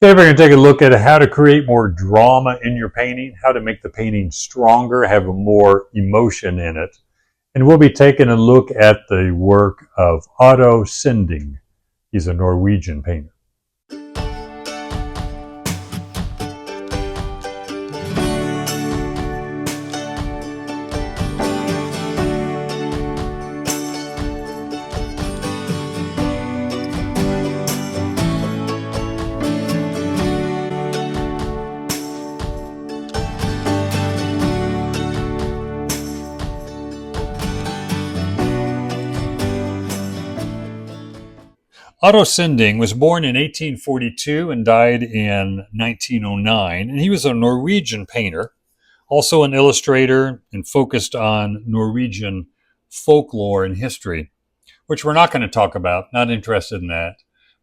Today we're going to take a look at how to create more drama in your painting, how to make the painting stronger, have more emotion in it. And we'll be taking a look at the work of Otto Sinding. He's a Norwegian painter. Otto Sinding was born in 1842 and died in 1909, and he was a Norwegian painter, also an illustrator, and focused on Norwegian folklore and history, which we're not going to talk about, not interested in that.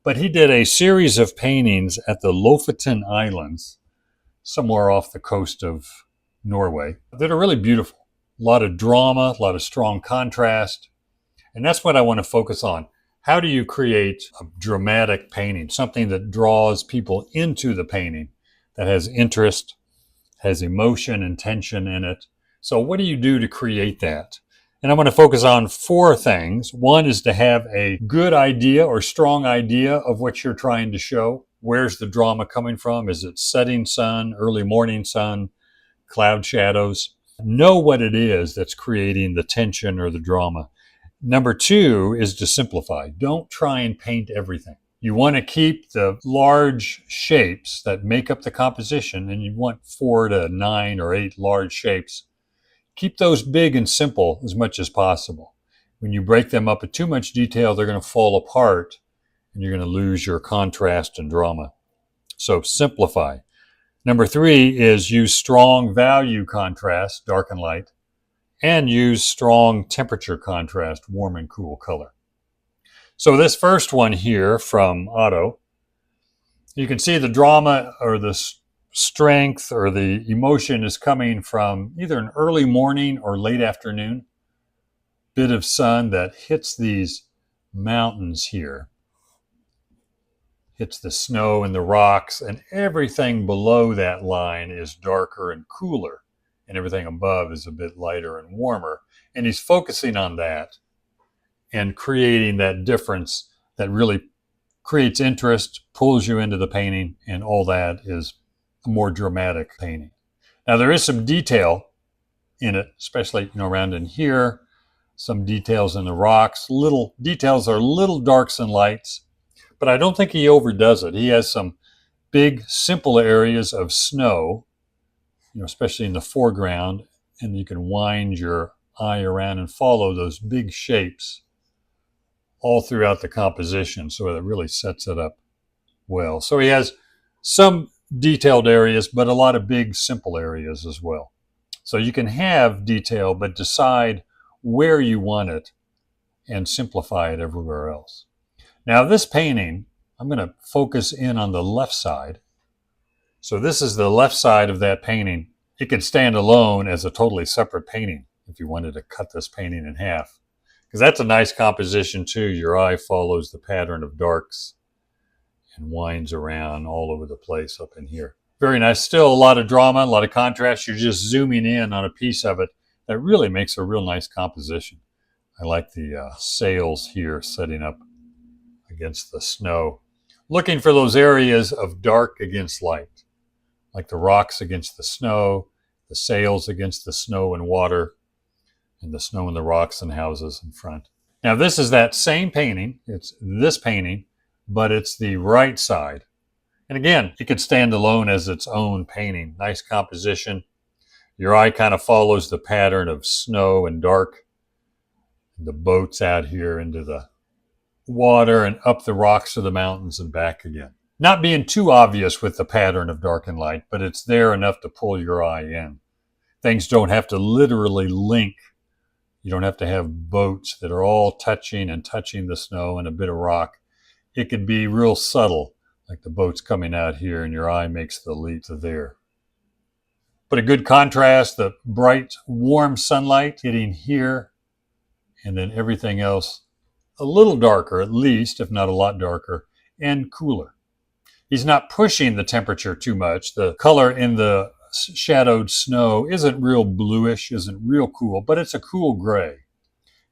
But he did a series of paintings at the Lofoten Islands, somewhere off the coast of Norway, that are really beautiful. A lot of drama, a lot of strong contrast, and that's what I want to focus on. How do you create a dramatic painting, something that draws people into the painting, that has interest, has emotion and tension in it? So what do you do to create that? And I'm going to focus on four things. One is to have a good idea or strong idea of what you're trying to show. Where's the drama coming from? Is it setting sun, early morning sun, cloud shadows? Know what it is that's creating the tension or the drama. Number two is to simplify. Don't try and paint everything. You want to keep the large shapes that make up the composition, and you want 4 to 9 or 8 large shapes. Keep those big and simple as much as possible. When you break them up with too much detail, they're going to fall apart, and you're going to lose your contrast and drama. So simplify. Number three is use strong value contrast, dark and light, and use strong temperature contrast, warm and cool color. So this first one here from Otto, you can see the drama or the strength or the emotion is coming from either an early morning or late afternoon. Bit of sun that hits these mountains here, hits the snow and the rocks, and everything below that line is darker and cooler. And everything above is a bit lighter and warmer. And he's focusing on that and creating that difference that really creates interest, pulls you into the painting, and all that is a more dramatic painting. Now there is some detail in it, especially around in here, some details in the rocks. Little details are little darks and lights, but I don't think he overdoes it. He has some big, simple areas of snow, especially in the foreground, and you can wind your eye around and follow those big shapes all throughout the composition, so it really sets it up well. So he has some detailed areas, but a lot of big, simple areas as well. So you can have detail, but decide where you want it and simplify it everywhere else. Now this painting, I'm going to focus in on the left side. So this is the left side of that painting. It could stand alone as a totally separate painting if you wanted to cut this painting in half, because that's a nice composition too. Your eye follows the pattern of darks and winds around all over the place up in here. Very nice. Still a lot of drama, a lot of contrast. You're just zooming in on a piece of it that really makes a real nice composition. I like the sails here setting up against the snow. Looking for those areas of dark against light, like the rocks against the snow, the sails against the snow and water, and the snow and the rocks and houses in front. Now this is that same painting. It's this painting, but it's the right side. And again, it could stand alone as its own painting. Nice composition. Your eye kind of follows the pattern of snow and dark. The boats out here into the water and up the rocks of the mountains and back again. Not being too obvious with the pattern of dark and light, but it's there enough to pull your eye in. Things don't have to literally link. You don't have to have boats that are all touching the snow and a bit of rock. It could be real subtle, like the boats coming out here and your eye makes the leap to there. But a good contrast, the bright, warm sunlight hitting here, and then everything else a little darker, at least, if not a lot darker, and cooler. He's not pushing the temperature too much. The color in the shadowed snow isn't real bluish, isn't real cool, but it's a cool gray.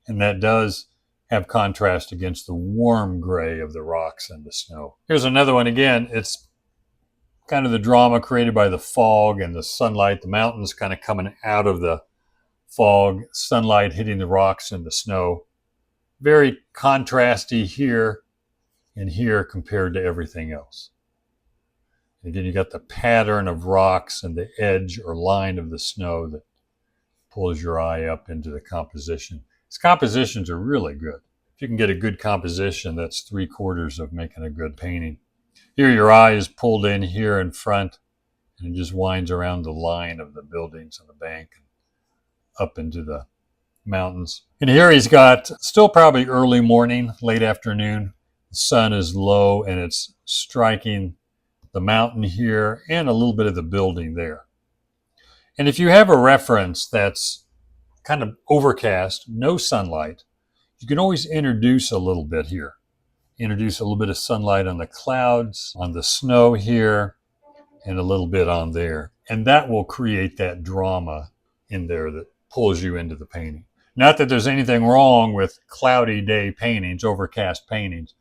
And that does have contrast against the warm gray of the rocks and the snow. Here's another one again. It's kind of the drama created by the fog and the sunlight, the mountains kind of coming out of the fog, sunlight hitting the rocks and the snow. Very contrasty here and here compared to everything else. Again, you got the pattern of rocks and the edge or line of the snow that pulls your eye up into the composition. These compositions are really good. If you can get a good composition, that's 3/4 of making a good painting. Here your eye is pulled in here in front, and it just winds around the line of the buildings on the bank and up into the mountains. And here he's got still probably early morning, late afternoon. The sun is low and it's striking the mountain here and a little bit of the building there. And if you have a reference that's kind of overcast, no sunlight, you can always introduce a little bit here. Introduce a little bit of sunlight on the clouds, on the snow here, and a little bit on there. And that will create that drama in there that pulls you into the painting. Not that there's anything wrong with cloudy day paintings, overcast paintings,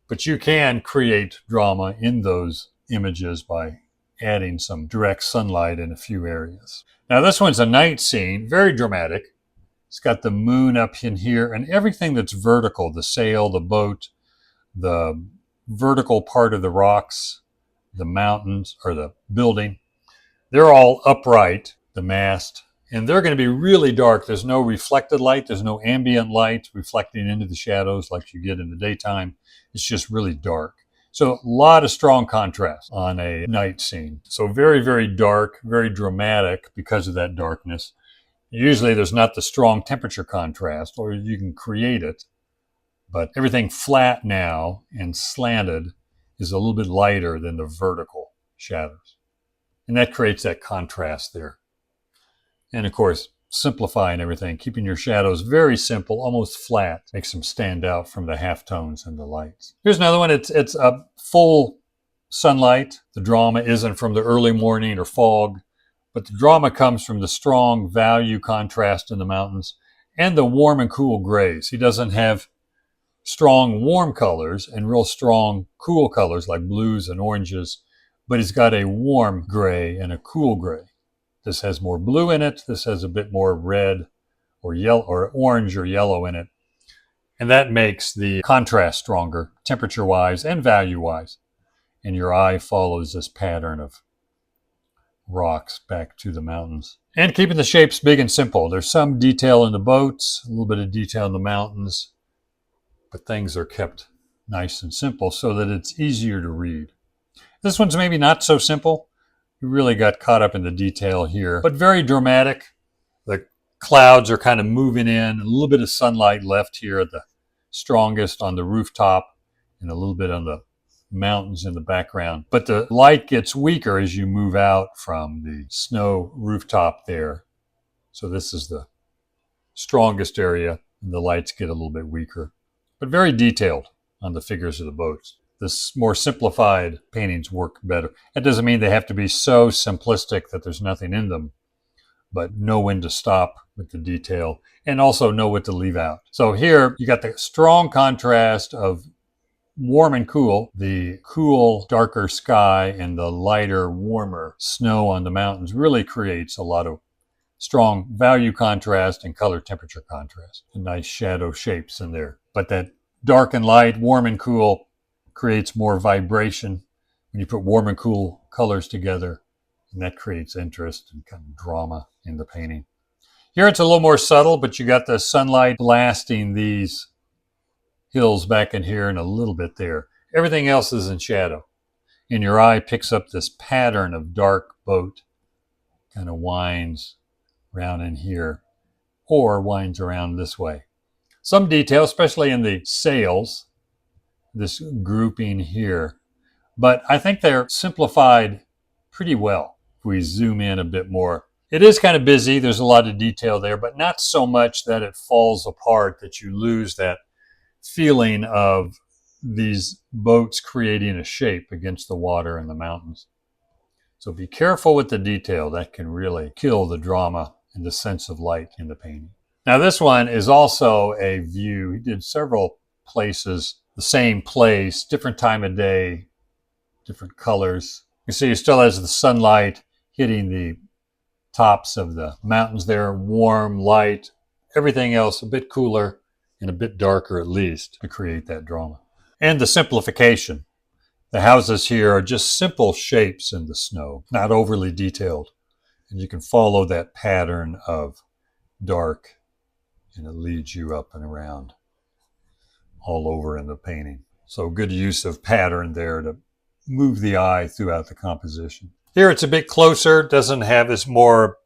but you can create drama in those images by adding some direct sunlight in a few areas. Now this one's a night scene, very dramatic. It's got the moon up in here and everything that's vertical, the sail, the boat, the vertical part of the rocks, the mountains, or the building, they're all upright, the mast, and they're going to be really dark. There's no reflected light. There's no ambient light reflecting into the shadows like you get in the daytime. It's just really dark. So a lot of strong contrast on a night scene. So very, very dark, very dramatic because of that darkness. Usually there's not the strong temperature contrast, or you can create it, but everything flat now and slanted is a little bit lighter than the vertical shadows. And that creates that contrast there. And of course, simplifying everything, keeping your shadows very simple, almost flat, makes them stand out from the halftones and the lights. Here's another one. It's a full sunlight. The drama isn't from the early morning or fog, but the drama comes from the strong value contrast in the mountains and the warm and cool grays. He doesn't have strong warm colors and real strong cool colors like blues and oranges, but he's got a warm gray and a cool gray. This has more blue in it. This has a bit more red or yellow or orange or yellow in it. And that makes the contrast stronger, temperature-wise and value-wise. And your eye follows this pattern of rocks back to the mountains. And keeping the shapes big and simple. There's some detail in the boats, a little bit of detail in the mountains, but things are kept nice and simple so that it's easier to read. This one's maybe not so simple. You really got caught up in the detail here, but very dramatic. The clouds are kind of moving in, a little bit of sunlight left here at the strongest on the rooftop and a little bit on the mountains in the background. But the light gets weaker as you move out from the snow rooftop there. So this is the strongest area and the lights get a little bit weaker, but very detailed on the figures of the boats. This more simplified paintings work better. That doesn't mean they have to be so simplistic that there's nothing in them, but know when to stop with the detail and also know what to leave out. So here you got the strong contrast of warm and cool, the cool, darker sky and the lighter, warmer snow on the mountains really creates a lot of strong value contrast and color temperature contrast. And nice shadow shapes in there. But that dark and light, warm and cool creates more vibration when you put warm and cool colors together, and that creates interest and kind of drama in the painting. Here it's a little more subtle, but you got the sunlight blasting these hills back in here and a little bit there. Everything else is in shadow. And your eye picks up this pattern of dark boat, kind of winds around in here, or winds around this way. Some detail, especially in the sails, this grouping here. But I think they're simplified pretty well if we zoom in a bit more. It is kind of busy. There's a lot of detail there, but not so much that it falls apart, that you lose that feeling of these boats creating a shape against the water in the mountains. So be careful with the detail. That can really kill the drama and the sense of light in the painting. Now this one is also a view. He did several places, the same place, different time of day, different colors. You see he still has the sunlight hitting the tops of the mountains there, warm, light, everything else a bit cooler and a bit darker at least to create that drama. And the simplification. The houses here are just simple shapes in the snow, not overly detailed. And you can follow that pattern of dark, and it leads you up and around all over in the painting. So good use of pattern there to move the eye throughout the composition. Here it's a bit closer, doesn't have this more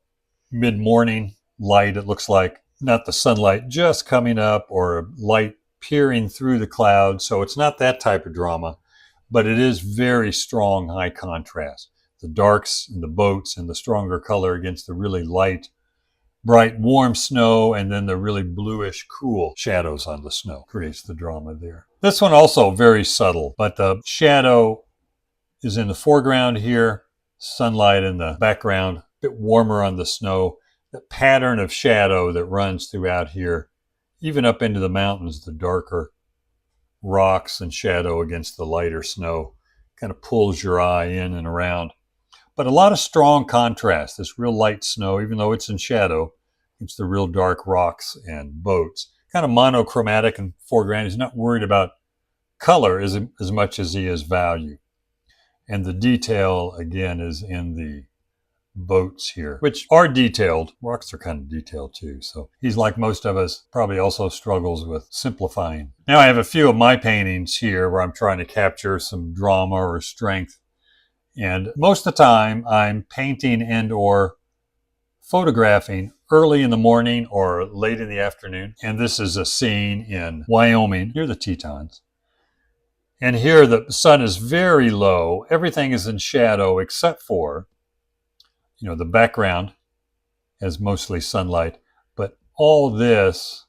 mid-morning light. It looks like not the sunlight just coming up or light peering through the clouds. So it's not that type of drama, but it is very strong, high contrast. The darks and the boats and the stronger color against the really light, bright, warm snow, and then the really bluish, cool shadows on the snow creates the drama there. This one also very subtle, but the shadow is in the foreground here, sunlight in the background, a bit warmer on the snow. The pattern of shadow that runs throughout here, even up into the mountains, the darker rocks and shadow against the lighter snow, kind of pulls your eye in and around. But a lot of strong contrast, this real light snow, even though it's in shadow, it's the real dark rocks and boats. Kind of monochromatic in foreground. He's not worried about color as much as he is value. And the detail, again, is in the boats here, which are detailed. Rocks are kind of detailed too. So he's like most of us, probably also struggles with simplifying. Now I have a few of my paintings here where I'm trying to capture some drama or strength. And most of the time I'm painting and or photographing early in the morning or late in the afternoon. And this is a scene in Wyoming near the Tetons. And here the sun is very low. Everything is in shadow except for, the background has mostly sunlight, but all this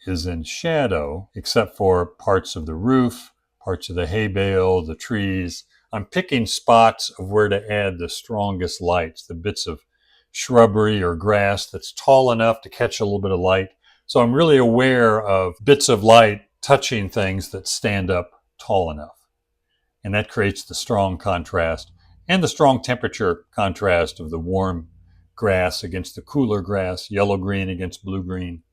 is in shadow except for parts of the roof, parts of the hay bale, the trees. I'm picking spots of where to add the strongest lights, the bits of shrubbery or grass that's tall enough to catch a little bit of light. So I'm really aware of bits of light touching things that stand up tall enough. And that creates the strong contrast and the strong temperature contrast of the warm grass against the cooler grass, yellow-green against blue-green,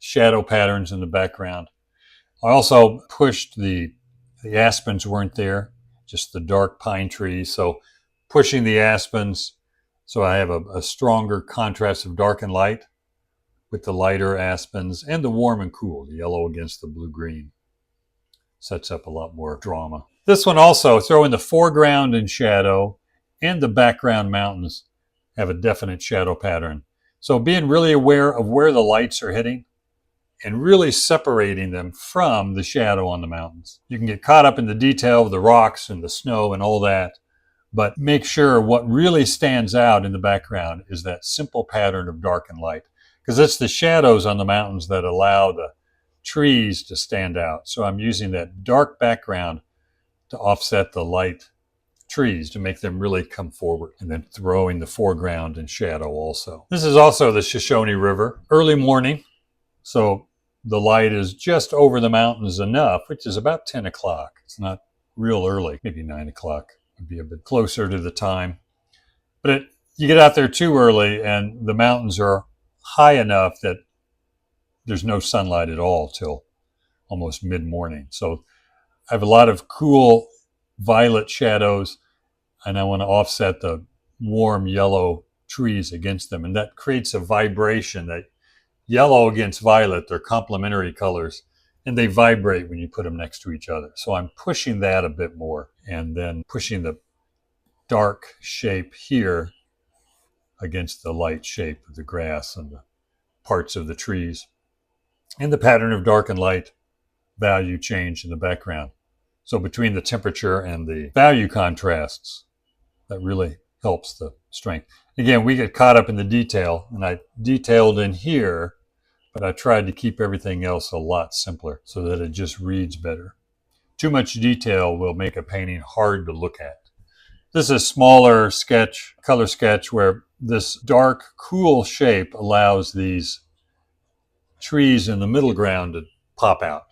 shadow patterns in the background. I also pushed the aspens weren't there, just the dark pine trees. So pushing the aspens, so I have a stronger contrast of dark and light with the lighter aspens and the warm and cool, the yellow against the blue-green. Sets up a lot more drama. This one also, throwing the foreground in shadow and the background mountains have a definite shadow pattern. So being really aware of where the lights are hitting and really separating them from the shadow on the mountains. You can get caught up in the detail of the rocks and the snow and all that, but make sure what really stands out in the background is that simple pattern of dark and light, because it's the shadows on the mountains that allow the trees to stand out. So I'm using that dark background to offset the light trees to make them really come forward, and then throwing the foreground in shadow also. This is also the Shoshone River, early morning. So the light is just over the mountains enough, which is about 10 o'clock. It's not real early, maybe 9 o'clock would be a bit closer to the time. But you get out there too early and the mountains are high enough that there's no sunlight at all till almost mid-morning. So I have a lot of cool violet shadows, and I want to offset the warm yellow trees against them. And that creates a vibration, that yellow against violet, they're complementary colors, and they vibrate when you put them next to each other. So I'm pushing that a bit more, and then pushing the dark shape here against the light shape of the grass and the parts of the trees. And the pattern of dark and light value change in the background. So between the temperature and the value contrasts, that really helps the strength. Again, we get caught up in the detail, and I detailed in here, but I tried to keep everything else a lot simpler so that it just reads better. Too much detail will make a painting hard to look at. This is a smaller sketch, color sketch, where this dark, cool shape allows these trees in the middle ground to pop out.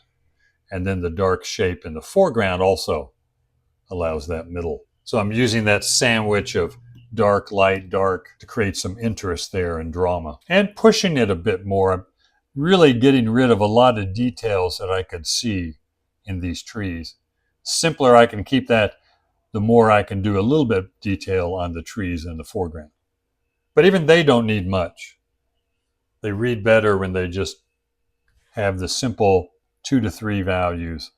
And then the dark shape in the foreground also allows that middle. So I'm using that sandwich of dark, light, dark to create some interest there and drama. And pushing it a bit more. I'm really getting rid of a lot of details that I could see in these trees. The simpler I can keep that, the more I can do a little bit of detail on the trees in the foreground. But even they don't need much. They read better when they just have the simple 2 to 3 values,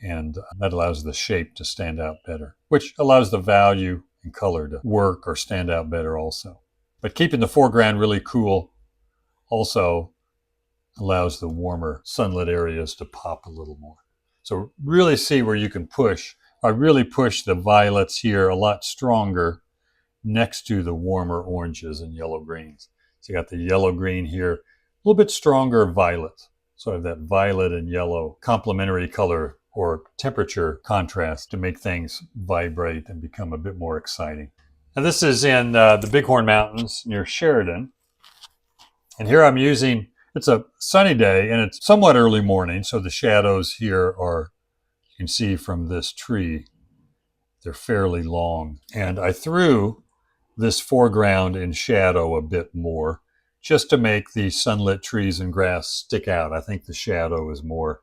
and that allows the shape to stand out better, which allows the value and color to work or stand out better also. But keeping the foreground really cool also allows the warmer sunlit areas to pop a little more. So really see where you can push. I really push the violets here a lot stronger next to the warmer oranges and yellow greens. So you got the yellow green here, a little bit stronger violet. So I have that violet and yellow complementary color or temperature contrast to make things vibrate and become a bit more exciting. Now this is in the Bighorn Mountains near Sheridan. And here I'm using, it's a sunny day and it's somewhat early morning, so the shadows here are, you can see from this tree, they're fairly long. And I threw this foreground in shadow a bit more, just to make the sunlit trees and grass stick out. I think the shadow is more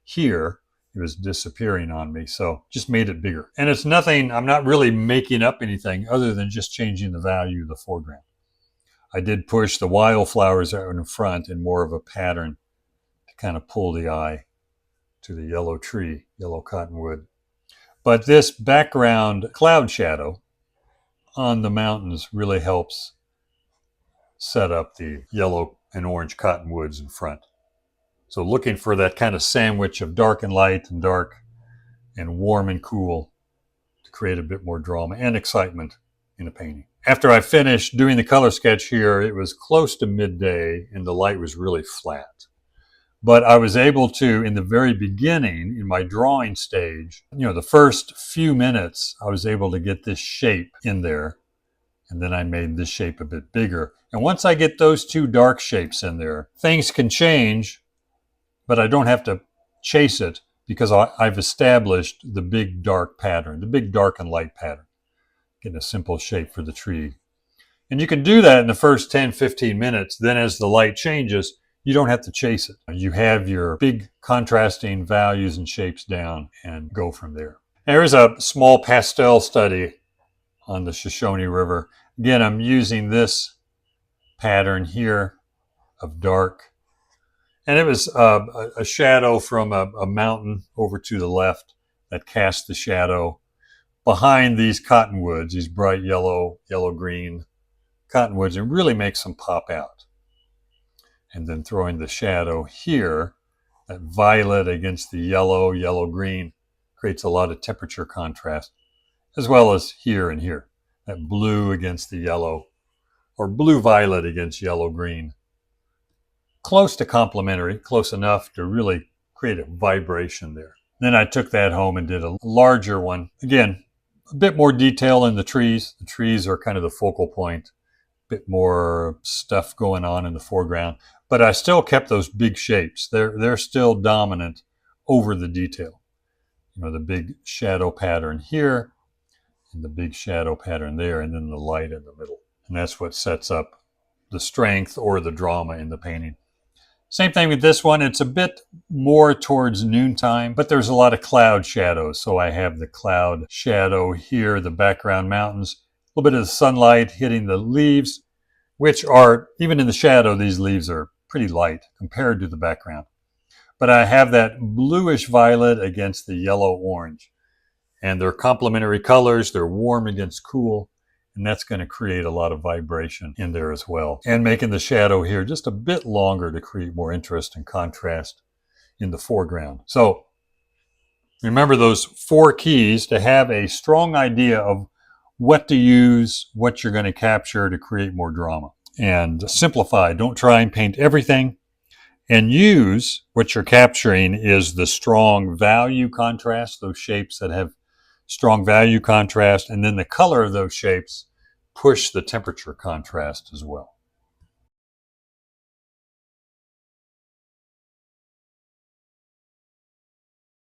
here. It was disappearing on me, so just made it bigger. And it's nothing, I'm not really making up anything other than just changing the value of the foreground. I did push the wildflowers out in front in more of a pattern to kind of pull the eye to the yellow tree, yellow cottonwood. But this background cloud shadow on the mountains really helps set up the yellow and orange cottonwoods in front. So looking for that kind of sandwich of dark and light and dark and warm and cool to create a bit more drama and excitement in a painting. After I finished doing the color sketch here, it was close to midday and the light was really flat. But I was able to, in the very beginning, in my drawing stage, the first few minutes, I was able to get this shape in there. And then I made this shape a bit bigger. And once I get those two dark shapes in there, things can change, but I don't have to chase it because I've established the big dark pattern, the big dark and light pattern, getting a simple shape for the tree. And you can do that in the first 10, 15 minutes. Then as the light changes, you don't have to chase it. You have your big contrasting values and shapes down and go from there. Here's a small pastel study on the Shoshone River. Again, I'm using this pattern here of dark. And it was a shadow from a mountain over to the left that cast the shadow behind these cottonwoods, these bright yellow, yellow-green cottonwoods, and really makes them pop out. And then throwing the shadow here, that violet against the yellow, yellow-green, creates a lot of temperature contrast, as well as here and here. That blue against the yellow, or blue-violet against yellow-green. Close to complementary, close enough to really create a vibration there. Then I took that home and did a larger one. Again, a bit more detail in the trees. The trees are kind of the focal point. A bit more stuff going on in the foreground. But I still kept those big shapes. They're still dominant over the detail. The big shadow pattern here, and the big shadow pattern there, and then the light in the middle. And that's what sets up the strength or the drama in the painting. Same thing with this one. It's a bit more towards noontime, but there's a lot of cloud shadows. So I have the cloud shadow here, the background mountains, a little bit of the sunlight hitting the leaves, which are, even in the shadow, these leaves are pretty light compared to the background. But I have that bluish violet against the yellow orange. And they're complementary colors. They're warm against cool. And that's going to create a lot of vibration in there as well. And making the shadow here just a bit longer to create more interest and contrast in the foreground. So remember those 4 keys to have a strong idea of what to use, what you're going to capture to create more drama. And simplify. Don't try and paint everything. And U's, what you're capturing is the strong value contrast, those shapes that have strong value contrast, and then the color of those shapes push the temperature contrast as well.